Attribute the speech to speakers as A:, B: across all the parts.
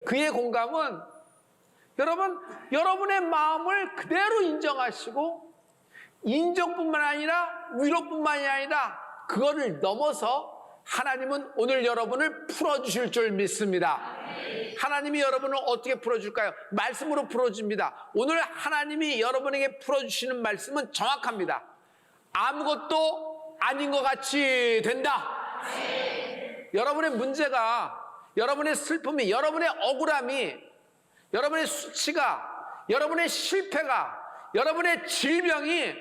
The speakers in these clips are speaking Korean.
A: 그의 공감은 여러분, 여러분의 마음을 그대로 인정하시고 인정뿐만 아니라 위로뿐만이 아니라 그거를 넘어서 하나님은 오늘 여러분을 풀어주실 줄 믿습니다. 하나님이 여러분을 어떻게 풀어줄까요? 말씀으로 풀어줍니다. 오늘 하나님이 여러분에게 풀어주시는 말씀은 정확합니다. 아무것도 아닌 것 같이 된다. 여러분의 문제가, 여러분의 슬픔이, 여러분의 억울함이, 여러분의 수치가, 여러분의 실패가, 여러분의 질병이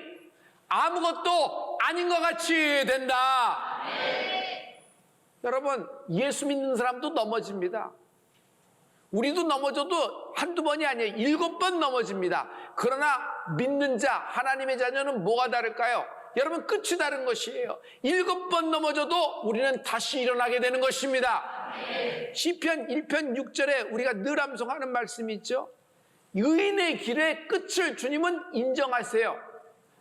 A: 아무것도 아닌 것 같이 된다. 여러분, 예수 믿는 사람도 넘어집니다. 우리도 넘어져도 한두 번이 아니에요. 7번 넘어집니다. 그러나 믿는 자, 하나님의 자녀는 뭐가 다를까요? 여러분, 끝이 다른 것이에요. 7번 넘어져도 우리는 다시 일어나게 되는 것입니다. 시편 1편 6절에 우리가 늘 암송하는 말씀이 있죠. 의인의 길의 끝을 주님은 인정하세요.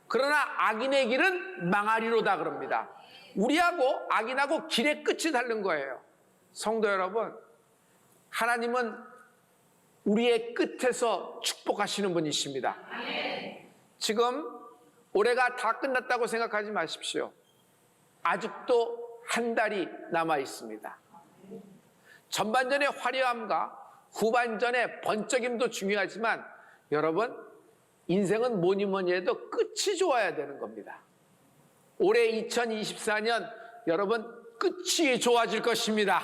A: 그러나 악인의 길은 망하리로다 그럽니다. 우리하고 악인하고 길의 끝이 다른 거예요. 성도 여러분, 하나님은 우리의 끝에서 축복하시는 분이십니다. 지금 올해가 다 끝났다고 생각하지 마십시오. 아직도 한 달이 남아 있습니다. 전반전의 화려함과 후반전의 번쩍임도 중요하지만 여러분, 인생은 뭐니 뭐니 해도 끝이 좋아야 되는 겁니다. 올해 2024년 여러분, 끝이 좋아질 것입니다.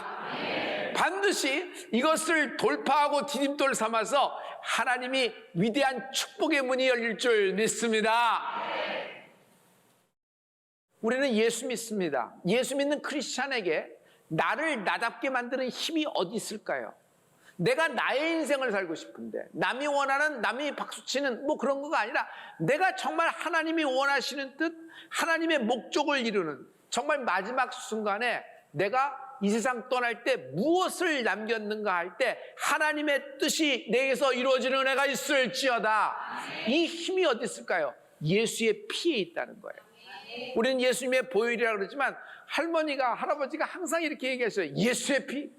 A: 반드시 이것을 돌파하고 디딤돌 삼아서 하나님이 위대한 축복의 문이 열릴 줄 믿습니다. 우리는 예수 믿습니다. 예수 믿는 크리스찬에게 나를 나답게 만드는 힘이 어디 있을까요? 내가 나의 인생을 살고 싶은데 남이 원하는, 남이 박수치는 뭐 그런 거가 아니라 내가 정말 하나님이 원하시는 뜻, 하나님의 목적을 이루는 정말 마지막 순간에 내가 이 세상 떠날 때 무엇을 남겼는가 할 때 하나님의 뜻이 내게서 이루어지는 은혜가 있을지어다. 이 힘이 어디 있을까요? 예수의 피에 있다는 거예요. 우리는 예수님의 보혈이라고 그러지만 할머니가, 할아버지가 항상 이렇게 얘기했어요. 예수의 피,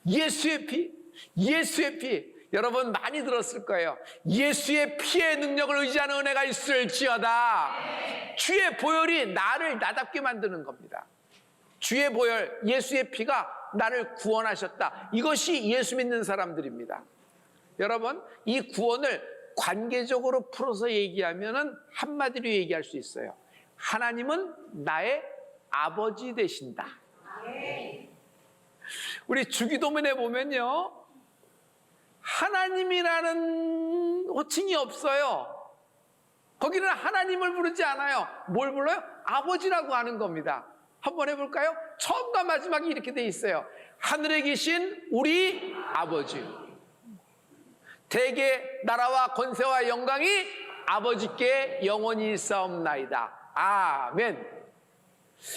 A: 예수의 피, 예수의 피. 여러분 많이 들었을 거예요. 예수의 피의 능력을 의지하는 은혜가 있을지어다. 주의 보혈이 나를 나답게 만드는 겁니다. 주의 보혈, 예수의 피가 나를 구원하셨다. 이것이 예수 믿는 사람들입니다. 여러분, 이 구원을 관계적으로 풀어서 얘기하면은 한마디로 얘기할 수 있어요. 하나님은 나의 아버지 되신다. 우리 주기도문에 보면요, 하나님이라는 호칭이 없어요. 거기는 하나님을 부르지 않아요. 뭘 불러요? 아버지라고 하는 겁니다. 한번 해볼까요? 처음과 마지막이 이렇게 돼 있어요. 하늘에 계신 우리 아버지, 대개 나라와 권세와 영광이 아버지께 영원히 있사옵나이다. 아멘.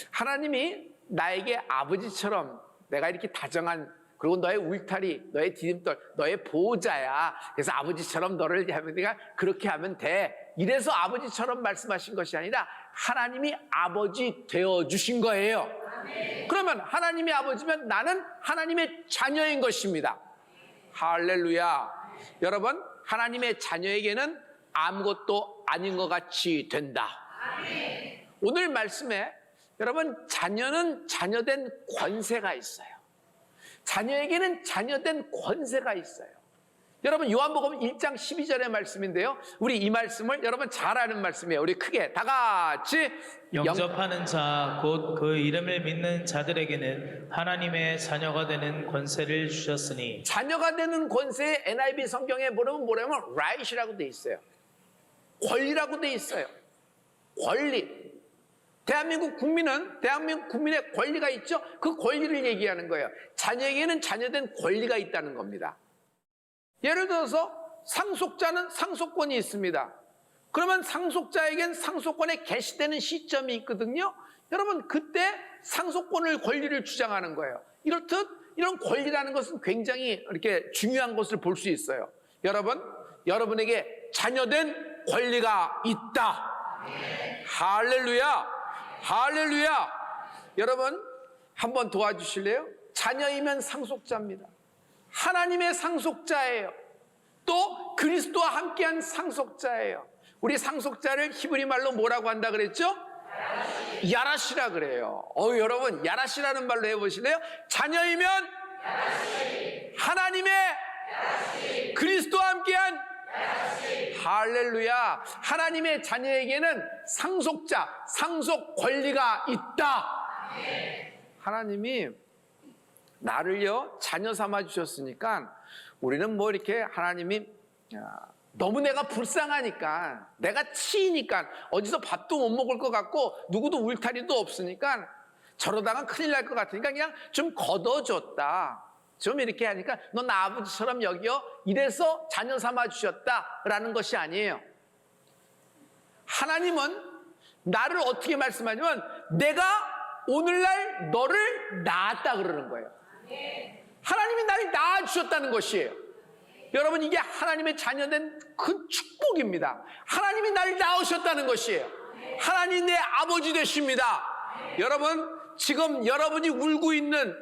A: 하나님이 나에게 아버지처럼 내가 이렇게 다정한, 그리고 너의 울타리, 너의 디딤돌, 너의 보호자야. 그래서 아버지처럼 너를 하면 내가 그렇게 하면 돼. 이래서 아버지처럼 말씀하신 것이 아니라 하나님이 아버지 되어주신 거예요. 그러면 하나님이 아버지면 나는 하나님의 자녀인 것입니다. 할렐루야. 여러분, 하나님의 자녀에게는 아무것도 아닌 것 같이 된다. 오늘 말씀에 여러분, 자녀는 자녀된 권세가 있어요. 자녀에게는 자녀된 권세가 있어요. 여러분, 요한복음 1장 12절의 말씀인데요, 우리 이 말씀을 여러분 잘 아는 말씀이에요. 우리 크게 다 같이
B: 영접하는 자, 곧 그 이름을 믿는 자들에게는 하나님의 자녀가 되는 권세를 주셨으니.
A: 자녀가 되는 권세에 NIV 성경에 보면 뭐냐면 right이라고 돼 있어요. 권리라고 돼 있어요. 권리. 대한민국 국민의 권리가 있죠. 그 권리를 얘기하는 거예요. 자녀에게는 자녀된 권리가 있다는 겁니다. 예를 들어서 상속자는 상속권이 있습니다. 그러면 상속자에겐 상속권에 개시되는 시점이 있거든요. 여러분, 그때 상속권을, 권리를 주장하는 거예요. 이렇듯 이런 권리라는 것은 굉장히 이렇게 중요한 것을 볼 수 있어요. 여러분, 여러분에게 자녀된 권리가 있다. 할렐루야. 할렐루야. 여러분, 한번 도와주실래요? 자녀이면 상속자입니다. 하나님의 상속자예요. 또 그리스도와 함께한 상속자예요. 우리 상속자를 히브리 말로 뭐라고 한다 그랬죠? 야라시라 그래요. 여러분 야라시라는 말로 해보실래요? 자녀이면 야라시. 하나님의 야라시. 그리스도와 함께한 야라시. 할렐루야. 하나님의 자녀에게는 상속자, 상속 권리가 있다. 하나님이 나를요 자녀 삼아 주셨으니까 우리는 뭐 이렇게 하나님이 너무 내가 불쌍하니까, 내가 치이니까, 어디서 밥도 못 먹을 것 같고 누구도 울타리도 없으니까 저러다가 큰일 날 것 같으니까 그냥 좀 걷어줬다, 좀 이렇게 하니까 너 나 아버지처럼 여기요, 이래서 자녀 삼아 주셨다라는 것이 아니에요. 하나님은 나를 어떻게 말씀하냐면 내가 오늘날 너를 낳았다 그러는 거예요. 하나님이 나를 낳아주셨다는 것이에요. 여러분, 이게 하나님의 자녀된 큰 축복입니다. 하나님이 나를 낳으셨다는 것이에요. 하나님 내 아버지 되십니다. 여러분, 지금 여러분이 울고 있는,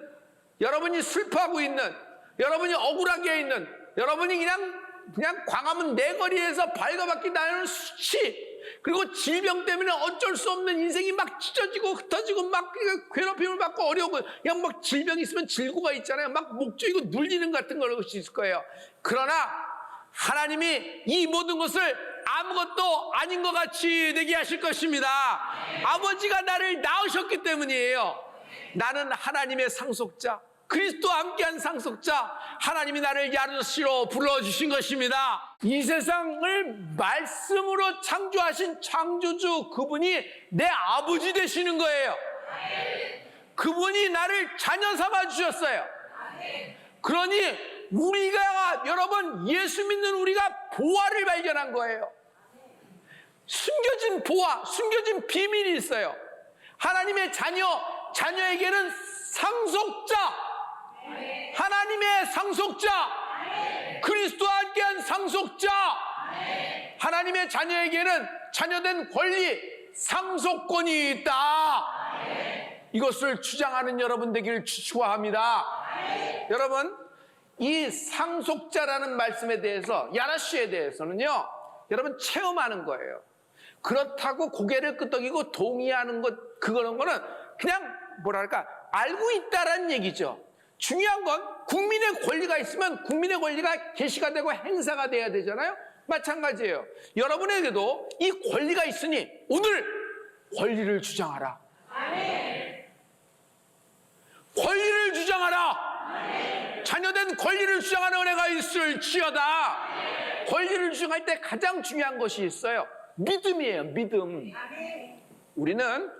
A: 여러분이 슬퍼하고 있는, 여러분이 억울하게 있는, 여러분이 그냥 광화문 내거리에서 발가벗기 나는 수치, 그리고 질병 때문에 어쩔 수 없는 인생이 막 찢어지고 흩어지고 막 괴롭힘을 받고 어려우고, 그냥 막 질병이 있으면 질고가 있잖아요. 막 목 조이고 눌리는 같은 것이 있을 거예요. 그러나 하나님이 이 모든 것을 아무것도 아닌 것 같이 되게 하실 것입니다. 아버지가 나를 낳으셨기 때문이에요. 나는 하나님의 상속자, 그리스도와 함께한 상속자, 하나님이 나를 야르시로 불러주신 것입니다. 이 세상을 말씀으로 창조하신 창조주, 그분이 내 아버지 되시는 거예요. 그분이 나를 자녀 삼아 주셨어요. 그러니 우리가, 여러분, 예수 믿는 우리가 보화를 발견한 거예요. 숨겨진 보화, 숨겨진 비밀이 있어요. 하나님의 자녀에게는 상속자, 하나님의 상속자, 그리스도와 함께한 상속자, 하나님의 자녀에게는 자녀된 권리, 상속권이 있다. 이것을 주장하는 여러분 되기를 축원합니다. 여러분, 이 상속자라는 말씀에 대해서, 야라시에 대해서는요, 여러분 체험하는 거예요. 그렇다고 고개를 끄덕이고 동의하는 것, 그거는 그냥 뭐랄까 알고 있다라는 얘기죠. 중요한 건 국민의 권리가 있으면 국민의 권리가 계시가 되고 행사가 돼야 되잖아요. 마찬가지예요. 여러분에게도 이 권리가 있으니 오늘 권리를 주장하라. 권리를 주장하라. 자녀된 권리를 주장하는 은혜가 있을지어다. 권리를 주장할 때 가장 중요한 것이 있어요. 믿음이에요. 믿음. 우리는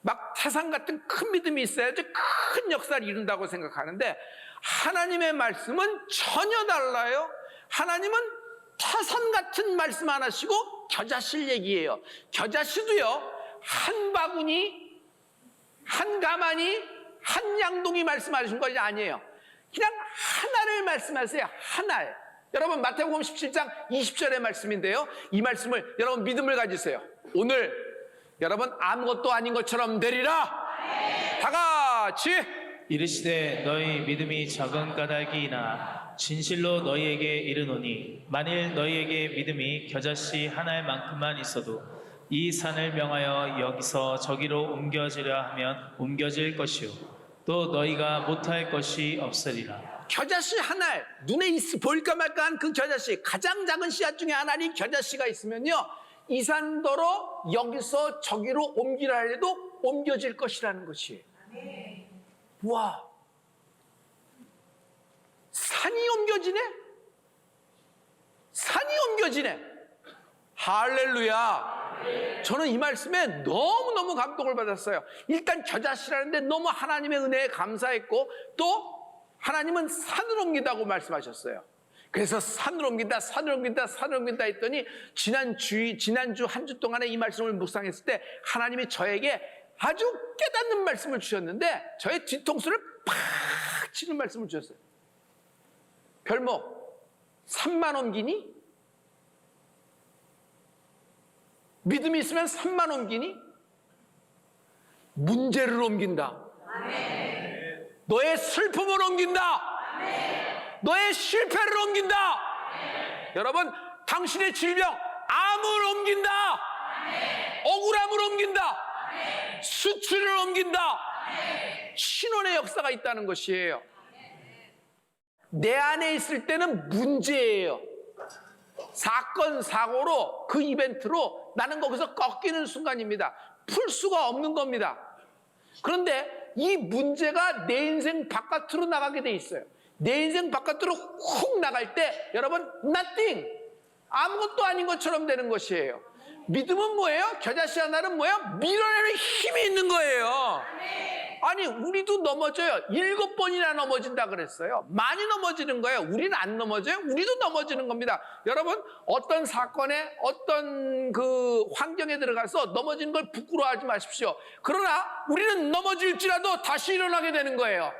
A: 막 태산 같은 큰 믿음이 있어야지 큰 역사를 이룬다고 생각하는데, 하나님의 말씀은 전혀 달라요. 하나님은 태산 같은 말씀 안 하시고 겨자씨를 얘기해요. 겨자씨도요, 한 바구니, 한 가마니, 한 양동이 말씀하신 것이 아니에요. 그냥 하나를 말씀하세요. 하나. 여러분, 마태복음 17장 20절의 말씀인데요, 이 말씀을 여러분 믿음을 가지세요. 오늘 여러분 아무것도 아닌 것처럼 되리라. 다 같이
B: 이르시되 너희 믿음이 작은 까닭이나 진실로 너희에게 이르노니, 만일 너희에게 믿음이 겨자씨 하나만큼만 있어도 이 산을 명하여 여기서 저기로 옮겨지려 하면 옮겨질 것이요, 또 너희가 못할 것이 없으리라.
A: 겨자씨 하나, 눈에 보일까 말까 한 그 겨자씨, 가장 작은 씨앗 중에 하나인 겨자씨가 있으면요, 이 산더러 여기서 저기로 옮기라 해도 옮겨질 것이라는 것이에요. 와, 산이 옮겨지네? 산이 옮겨지네. 할렐루야. 저는 이 말씀에 너무너무 감동을 받았어요. 일단 겨자씨라는데 너무 하나님의 은혜에 감사했고, 또 하나님은 산을 옮긴다고 말씀하셨어요. 그래서 산을 옮긴다, 산을 옮긴다, 산을 옮긴다 했더니 지난주 한 주 동안에 이 말씀을 묵상했을 때 하나님이 저에게 아주 깨닫는 말씀을 주셨는데, 저의 뒤통수를 팍 치는 말씀을 주셨어요. 별목, 산만 옮기니? 믿음이 있으면 산만 옮기니? 문제를 옮긴다. 너의 슬픔을 옮긴다. 너의 실패를 옮긴다. 여러분, 당신의 질병, 암을 옮긴다. 억울함을 옮긴다. 수치를 옮긴다. 신원의 역사가 있다는 것이에요. 내 안에 있을 때는 문제예요. 사건, 사고로, 그 이벤트로 나는 거기서 꺾이는 순간입니다. 풀 수가 없는 겁니다. 그런데 이 문제가 내 인생 바깥으로 나가게 돼 있어요. 내 인생 바깥으로 훅 나갈 때 여러분, nothing, 아무것도 아닌 것처럼 되는 것이에요. 믿음은 뭐예요? 겨자씨 하나는 뭐예요? 밀어내는 힘이 있는 거예요. 아니, 우리도 넘어져요. 7번이나 넘어진다 그랬어요. 많이 넘어지는 거예요. 우리는 안 넘어져요. 우리도 넘어지는 겁니다. 여러분, 어떤 사건에, 어떤 그 환경에 들어가서 넘어지는 걸 부끄러워하지 마십시오. 그러나 우리는 넘어질지라도 다시 일어나게 되는 거예요.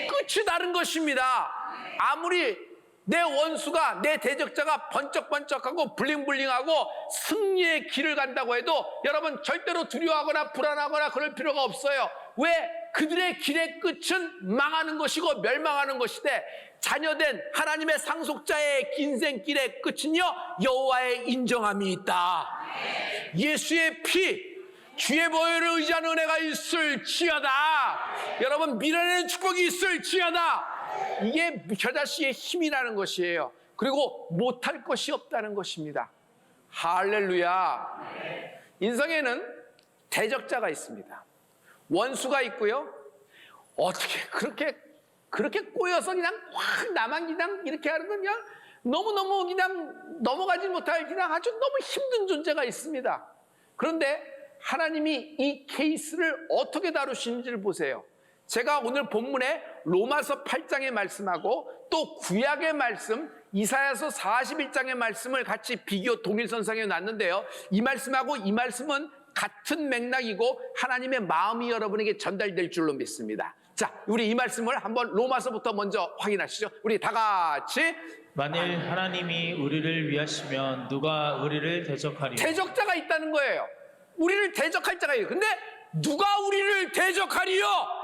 A: 끝이 다른 것입니다. 아무리 내 원수가, 내 대적자가 번쩍번쩍하고 블링블링하고 승리의 길을 간다고 해도 여러분, 절대로 두려워하거나 불안하거나 그럴 필요가 없어요. 왜? 그들의 길의 끝은 망하는 것이고 멸망하는 것이되, 자녀된 하나님의 상속자의 인생길의 끝은요, 여호와의 인정함이 있다. 예수의 피, 주의 보혈을 의지하는 은혜가 있을지어다. 여러분, 밀어내는 축복이 있을지어다. 이게 겨자씨의 힘이라는 것이에요. 그리고 못할 것이 없다는 것입니다. 할렐루야. 인생에는 대적자가 있습니다. 원수가 있고요. 어떻게 그렇게 꼬여서 그냥 확 나만 그냥 이렇게 하는 건 그냥 너무너무 그냥 넘어가지 못할 그냥 아주 너무 힘든 존재가 있습니다. 그런데 하나님이 이 케이스를 어떻게 다루시는지를 보세요. 제가 오늘 본문에 로마서 8장의 말씀하고 또 구약의 말씀, 이사야서 41장의 말씀을 같이 비교 동일선상에 놨는데요. 이 말씀하고 이 말씀은 같은 맥락이고 하나님의 마음이 여러분에게 전달될 줄로 믿습니다. 자, 우리 이 말씀을 한번 로마서부터 먼저 확인하시죠. 우리 다 같이.
B: 만일 하나님이 우리를 위하시면 누가 우리를 대적하리요?
A: 대적자가 있다는 거예요. 우리를 대적할 자가 있어요. 근데 누가 우리를 대적하리요?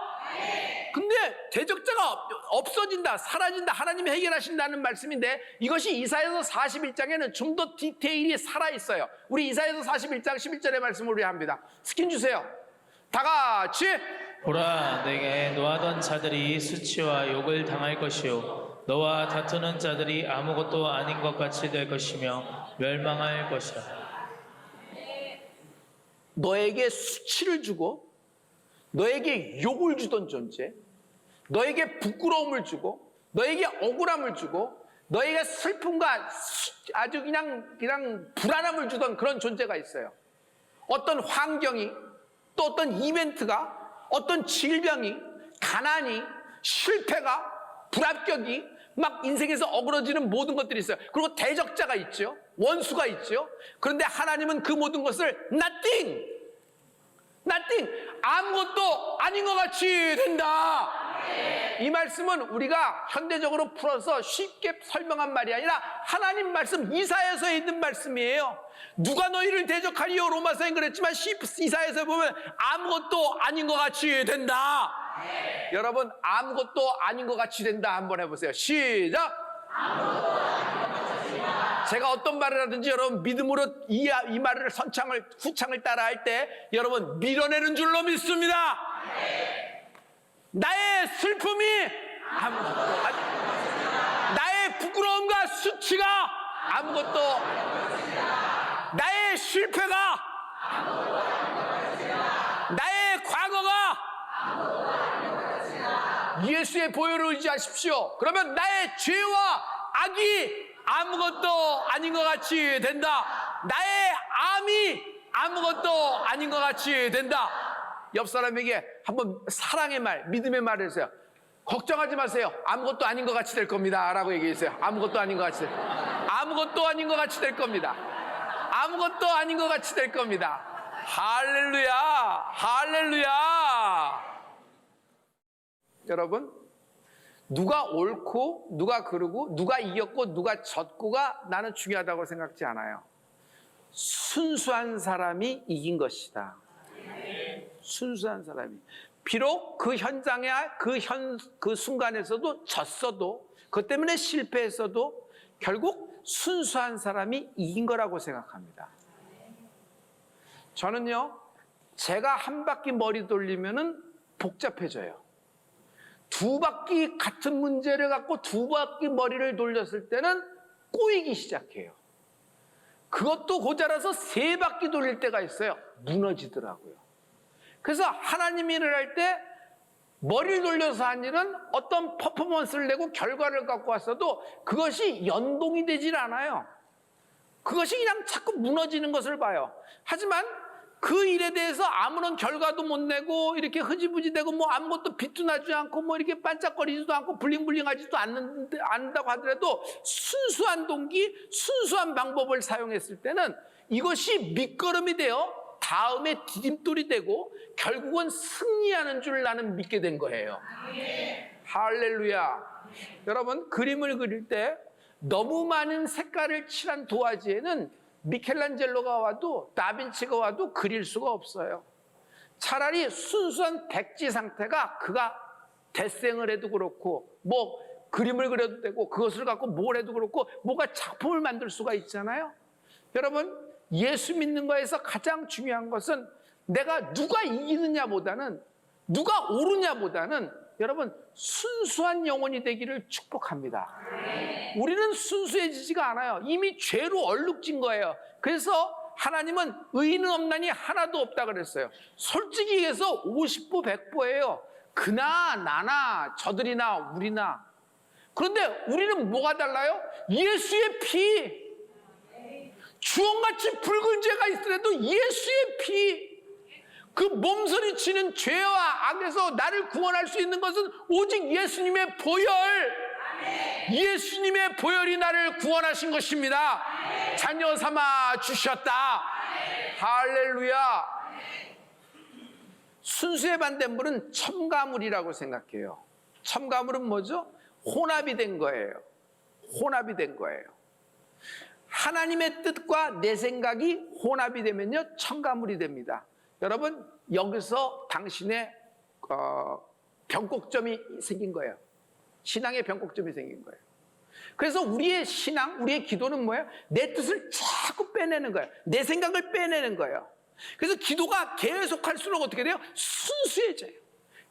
A: 근데 대적자가 없어진다, 사라진다, 하나님이 해결하신다는 말씀인데, 이것이 이사야서 41장에는 좀 더 디테일이 살아있어요. 우리 이사야서 41장 11절의 말씀을 우리 합니다. 스킨 주세요. 다 같이.
B: 보라, 내게 노하던 자들이 수치와 욕을 당할 것이요 너와 다투는 자들이 아무것도 아닌 것 같이 될 것이며 멸망할 것이라.
A: 너에게 수치를 주고 너에게 욕을 주던 존재, 너에게 부끄러움을 주고 너에게 억울함을 주고 너에게 슬픔과 아주 그냥 불안함을 주던 그런 존재가 있어요. 어떤 환경이, 또 어떤 이벤트가, 어떤 질병이, 가난이, 실패가, 불합격이 막 인생에서 어그러지는 모든 것들이 있어요. 그리고 대적자가 있죠. 원수가 있죠. 그런데 하나님은 그 모든 것을 nothing, 아무것도 아닌 것 같이 된다. 이 말씀은 우리가 현대적으로 풀어서 쉽게 설명한 말이 아니라 하나님 말씀, 이사야서에 있는 말씀이에요. 누가 너희를 대적하리요? 로마서엔 그랬지만 이사야서에 보면 아무것도 아닌 것 같이 된다. 여러분, 아무것도 아닌 것 같이 된다 한번 해보세요. 시작. 제가 어떤 말을 하든지 여러분 믿음으로 이 말을 후창을 따라할 때 여러분 밀어내는 줄로 믿습니다. 나의 슬픔이 아무것도 아니, 나의 부끄러움과 수치가 아무것도, 나의 실패가, 나의 과거가 예수의 보혈을 의지하십시오. 그러면 나의 죄와 악이 아무것도 아닌 것 같이 된다. 나의 암이 아무것도 아닌 것 같이 된다. 옆 사람에게 한번 사랑의 말, 믿음의 말을 해주세요. 걱정하지 마세요. 아무것도 아닌 것 같이 될 겁니다. 라고 얘기해주세요. 아무것도 아닌 것 같이 아무것도 아닌 것 같이 될 겁니다. 아무것도 아닌 것 같이 될 겁니다. 할렐루야, 할렐루야. 여러분, 누가 옳고 누가 그르고 누가 이겼고 누가 졌고가 나는 중요하다고 생각지 않아요. 순수한 사람이 이긴 것이다. 순수한 사람이. 비록 그 현장에 그 순간에서도 졌어도 그것 때문에 실패했어도 결국 순수한 사람이 이긴 거라고 생각합니다. 저는요, 제가 한 바퀴 머리 돌리면은 복잡해져요. 두 바퀴 같은 문제를 갖고 두 바퀴 머리를 돌렸을 때는 꼬이기 시작해요. 그것도 고자라서 세 바퀴 돌릴 때가 있어요. 무너지더라고요. 그래서 하나님 일을 할 때 머리를 돌려서 한 일은 어떤 퍼포먼스를 내고 결과를 갖고 왔어도 그것이 연동이 되질 않아요. 그것이 그냥 자꾸 무너지는 것을 봐요. 하지만 그 일에 대해서 아무런 결과도 못 내고 이렇게 흐지부지 되고 뭐 아무것도 빛도 나지 않고 뭐 이렇게 반짝거리지도 않고 블링블링하지도 않는다고 하더라도 순수한 동기, 순수한 방법을 사용했을 때는 이것이 밑거름이 되어 다음에 디딤돌이 되고 결국은 승리하는 줄 나는 믿게 된 거예요. 할렐루야. 여러분, 그림을 그릴 때 너무 많은 색깔을 칠한 도화지에는 미켈란젤로가 와도 다빈치가 와도 그릴 수가 없어요. 차라리 순수한 백지 상태가 그가 데생을 해도 그렇고 뭐 그림을 그려도 되고 그것을 갖고 뭘 해도 그렇고 뭐가 작품을 만들 수가 있잖아요. 여러분, 예수 믿는 거에서 가장 중요한 것은 내가 누가 이기느냐보다는 누가 오르냐보다는 여러분 순수한 영혼이 되기를 축복합니다. 우리는 순수해지지가 않아요. 이미 죄로 얼룩진 거예요. 그래서 하나님은 의인은 없나니 하나도 없다 그랬어요. 솔직히 얘기해서 50보 100보예요. 그나 나나 저들이나 우리나. 그런데 우리는 뭐가 달라요? 예수의 피. 주홍같이 붉은 죄가 있더라도 예수의 피. 그 몸서리치는 죄와 악에서 나를 구원할 수 있는 것은 오직 예수님의 보혈. 예수님의 보혈이 나를 구원하신 것입니다. 자녀 삼아 주셨다. 할렐루야. 순수의 반대물은 첨가물이라고 생각해요. 첨가물은 뭐죠? 혼합이 된 거예요. 혼합이 된 거예요. 하나님의 뜻과 내 생각이 혼합이 되면요 첨가물이 됩니다. 여러분, 여기서 당신의 변곡점이 생긴 거예요. 신앙의 변곡점이 생긴 거예요. 그래서 우리의 신앙, 우리의 기도는 뭐예요? 내 뜻을 자꾸 빼내는 거예요. 내 생각을 빼내는 거예요. 그래서 기도가 계속할수록 어떻게 돼요? 순수해져요.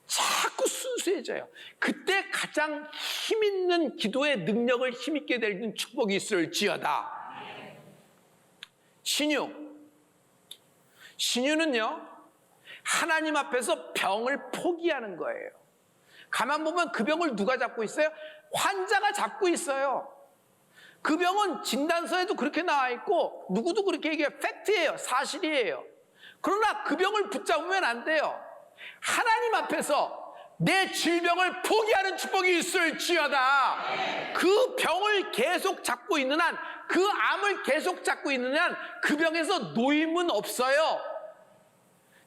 A: 자꾸 순수해져요. 그때 가장 힘있는 기도의 능력을 힘있게 되는 축복이 있을지어다. 신유는요 하나님 앞에서 병을 포기하는 거예요. 가만 보면 그 병을 누가 잡고 있어요? 환자가 잡고 있어요. 그 병은 진단서에도 그렇게 나와 있고 누구도 그렇게 얘기해요. 팩트예요. 사실이에요. 그러나 그 병을 붙잡으면 안 돼요. 하나님 앞에서 내 질병을 포기하는 축복이 있을지어다. 그 병을 계속 잡고 있는 한, 그 암을 계속 잡고 있는 한 그 병에서 노임은 없어요.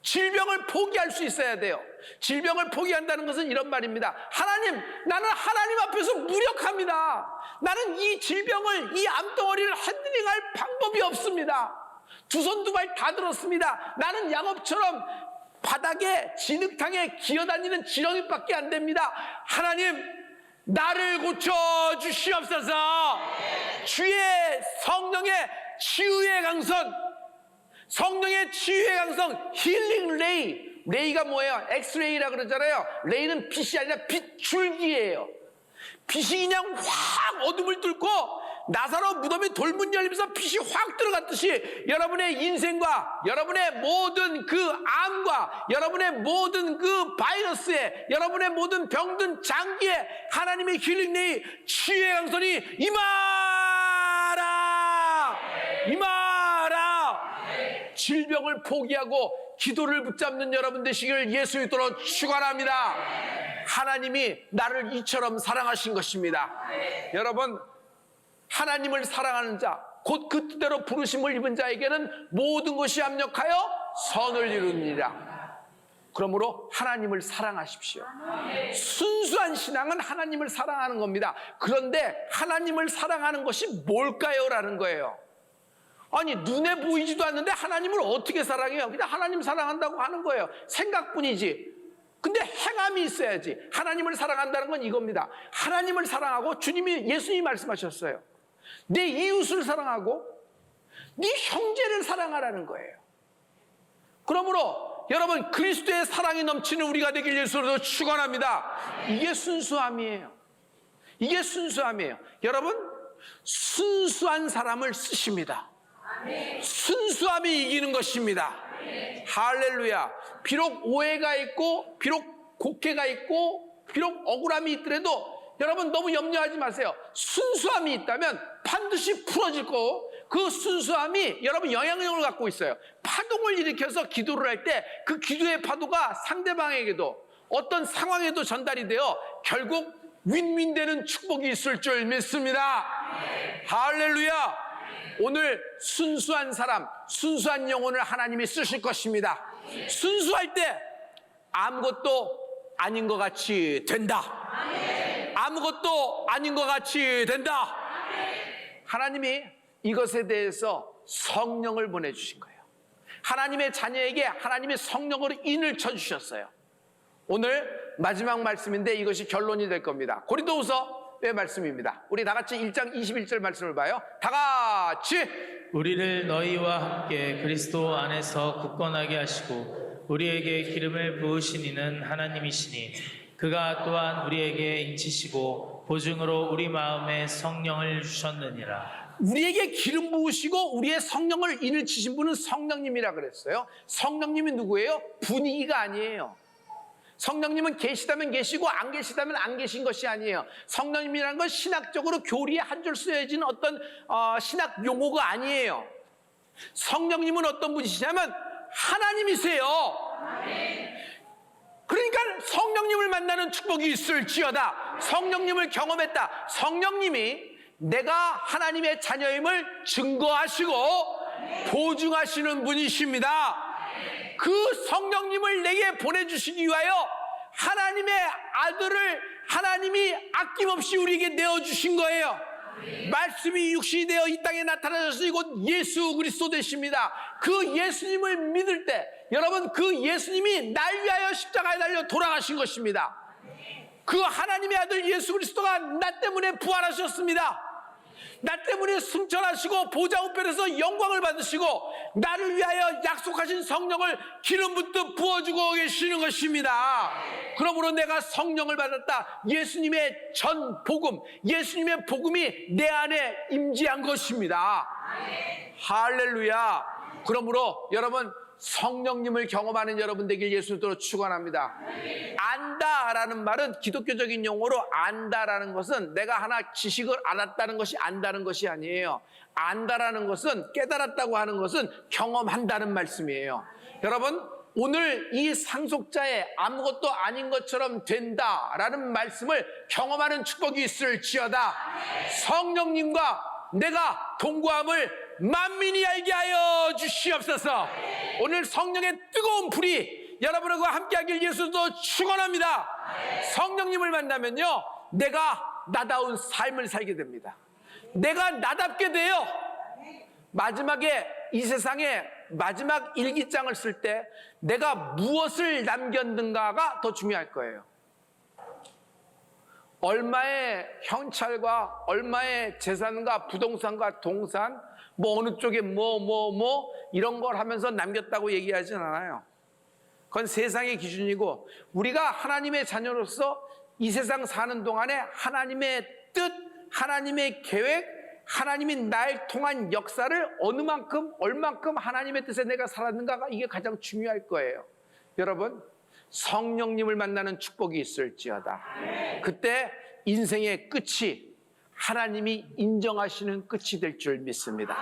A: 질병을 포기할 수 있어야 돼요. 질병을 포기한다는 것은 이런 말입니다. 하나님, 나는 하나님 앞에서 무력합니다. 나는 이 질병을, 이 암덩어리를 핸들링할 방법이 없습니다. 두 손 두 발 다 들었습니다. 나는 양업처럼 바닥에 진흙탕에 기어다니는 지렁이밖에 안 됩니다. 하나님, 나를 고쳐주시옵소서. 주의 성령의 치유의 강선, 성령의 치유의 강성, 힐링 레이. 레이가 뭐예요? 엑스레이라 그러잖아요. 레이는 빛이 아니라 빛줄기예요. 빛이 그냥 확 어둠을 뚫고 나사로 무덤에 돌문 열리면서 빛이 확 들어갔듯이 여러분의 인생과 여러분의 모든 그 암과 여러분의 모든 그 바이러스에 여러분의 모든 병든 장기에 하나님의 힐링 레이 치유의 강선이 임하라. 임하라. 질병을 포기하고 기도를 붙잡는 여러분 되시길 예수 이름으로 축원합니다. 하나님이 나를 이처럼 사랑하신 것입니다. 여러분, 하나님을 사랑하는 자, 곧 그 뜻대로 부르심을 입은 자에게는 모든 것이 합력하여 선을 이루느니라. 그러므로 하나님을 사랑하십시오. 순수한 신앙은 하나님을 사랑하는 겁니다. 그런데 하나님을 사랑하는 것이 뭘까요? 라는 거예요. 아니, 눈에 보이지도 않는데 하나님을 어떻게 사랑해요? 그냥 하나님 사랑한다고 하는 거예요. 생각뿐이지. 근데 행함이 있어야지. 하나님을 사랑한다는 건 이겁니다. 하나님을 사랑하고 예수님이 말씀하셨어요. 내 이웃을 사랑하고 네 형제를 사랑하라는 거예요. 그러므로 여러분, 그리스도의 사랑이 넘치는 우리가 되길 예수로 축원합니다. 이게 순수함이에요. 이게 순수함이에요. 여러분, 순수한 사람을 쓰십니다. 순수함이 이기는 것입니다. 할렐루야. 비록 오해가 있고, 비록 곡해가 있고, 비록 억울함이 있더라도 여러분 너무 염려하지 마세요. 순수함이 있다면 반드시 풀어질 거고, 그 순수함이 여러분 영향력을 갖고 있어요. 파동을 일으켜서 기도를 할 때 그 기도의 파도가 상대방에게도 어떤 상황에도 전달이 되어 결국 윈윈되는 축복이 있을 줄 믿습니다. 할렐루야. 오늘 순수한 사람, 순수한 영혼을 하나님이 쓰실 것입니다. 순수할 때 아무것도 아닌 것 같이 된다. 아무것도 아닌 것 같이 된다. 하나님이 이것에 대해서 성령을 보내주신 거예요. 하나님의 자녀에게 하나님의 성령으로 인을 쳐주셨어요. 오늘 마지막 말씀인데 이것이 결론이 될 겁니다. 고린도후서의 말씀입니다. 우리 다 같이 1장 21절 말씀을 봐요. 다 같이.
B: 우리를 너희와 함께 그리스도 안에서 굳건하게 하시고 우리에게 기름을 부으신 이는 하나님이시니 그가 또한 우리에게 인치시고 보증으로 우리 마음에 성령을 주셨느니라.
A: 우리에게 기름 부으시고 우리의 성령을 인을 치신 분은 성령님이라 그랬어요. 성령님이 누구예요? 분위기가 아니에요. 성령님은 계시다면 계시고 안 계시다면 안 계신 것이 아니에요. 성령님이라는 건 신학적으로 교리에 한 줄 쓰여진 어떤 신학 용어가 아니에요. 성령님은 어떤 분이시냐면 하나님이세요. 그러니까 성령님을 만나는 축복이 있을지어다. 성령님을 경험했다. 성령님이 내가 하나님의 자녀임을 증거하시고 보증하시는 분이십니다. 그 성령님을 내게 보내주시기 위하여 하나님의 아들을 하나님이 아낌없이 우리에게 내어주신 거예요. 말씀이 육신이 되어 이 땅에 나타나셔서 이곳 예수 그리스도 되십니다. 그 예수님을 믿을 때 여러분, 그 예수님이 날 위하여 십자가에 달려 돌아가신 것입니다. 그 하나님의 아들 예수 그리스도가 나 때문에 부활하셨습니다. 나 때문에 승천하시고 보좌 우편에서 영광을 받으시고 나를 위하여 약속하신 성령을 기름 붓듯 부어주고 계시는 것입니다. 그러므로 내가 성령을 받았다. 예수님의 전 복음, 예수님의 복음이 내 안에 임재한 것입니다. 할렐루야. 그러므로 여러분, 성령님을 경험하는 여러분 되길 예수로 축원합니다. 안다라는 말은 기독교적인 용어로 안다라는 것은 내가 하나 지식을 알았다는 것이 안다는 것이 아니에요. 안다라는 것은 깨달았다고 하는 것은 경험한다는 말씀이에요. 여러분, 오늘 이 상속자의 아무것도 아닌 것처럼 된다라는 말씀을 경험하는 축복이 있을지어다. 성령님과 내가 동거함을 만민이 알게 하여 주시옵소서. 오늘 성령의 뜨거운 불이 여러분과 함께하길 예수도 축원합니다. 성령님을 만나면요, 내가 나다운 삶을 살게 됩니다. 내가 나답게 돼요. 마지막에 이 세상에 마지막 일기장을 쓸 때 내가 무엇을 남겼는가가 더 중요할 거예요. 얼마의 현찰과 얼마의 재산과 부동산과 동산, 뭐 어느 쪽에 뭐 이런 걸 하면서 남겼다고 얘기하진 않아요. 그건 세상의 기준이고, 우리가 하나님의 자녀로서 이 세상 사는 동안에 하나님의 뜻, 하나님의 계획, 하나님이 날 통한 역사를 어느 만큼, 얼만큼 하나님의 뜻에 내가 살았는가가 이게 가장 중요할 거예요. 여러분, 성령님을 만나는 축복이 있을지어다. 그때 인생의 끝이 하나님이 인정하시는 끝이 될 줄 믿습니다.